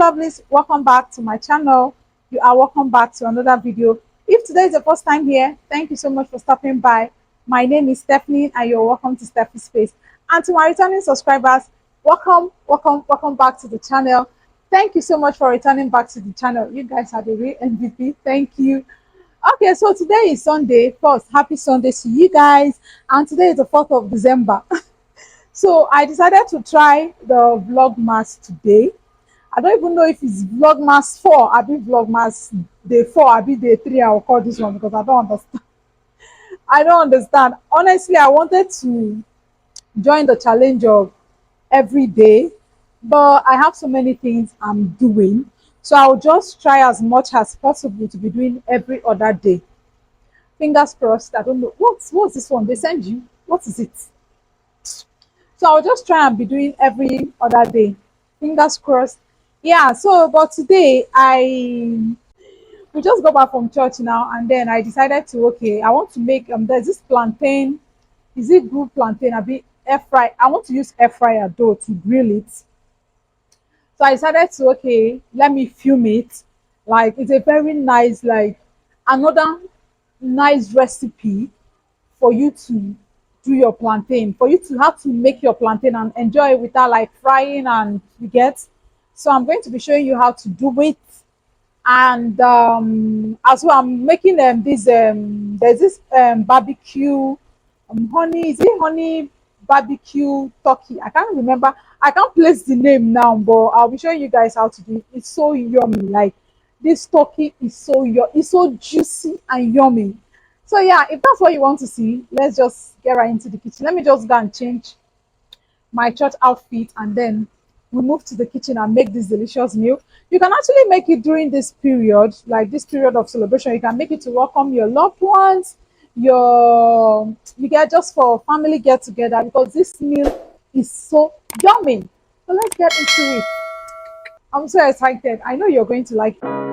lovelies, welcome back to my channel. You are welcome back to another video. If today is the first time here, thank you so much for stopping by. My name is Stephanie and you're welcome to Stephy's Space. And to my returning subscribers, welcome back to the channel. Thank you so much for returning back to the channel. You guys are the real MVP. Thank you. Okay, so today is Sunday. First, happy Sunday to you guys. And today is the 4th of December. So I decided to try the Vlogmas today. I don't even know if it's Vlogmas 4, I be Vlogmas day 4, I be day 3. I will call this one because I don't understand. I don't understand. Honestly, I wanted to join the challenge of every day, but I have so many things I'm doing. So I'll just try as much as possible to be doing every other day. Fingers crossed. I don't know. What's this one? They send you. What is it? So I'll just try and be doing every other day. Fingers crossed. Yeah, so but today we just got back from church now, and then I decided to, okay, I want to make there's this plantain. Is it good plantain? I be air fry. I want to use air fryer though to grill it. So I decided to, okay, let me film it. Like it's a very nice, like another nice recipe for you to do your plantain, for you to have to make your plantain and enjoy it without like frying and you get. So I'm going to be showing you how to do it. And as well, I'm making this there's this barbecue honey, is it honey barbecue turkey? I can't remember, I can't place the name now, but I'll be showing you guys how to do it. It's so yummy. Like this turkey is it's so juicy and yummy. So yeah, if that's what you want to see, let's just get right into the kitchen. Let me just go and change my church outfit and then we move to the kitchen and make this delicious meal. You can actually make it during this period, like this period of celebration. You can make it to welcome your loved ones, you get just for family get together, because this meal is so yummy. So let's get into it. I'm so excited. I know you're going to like it.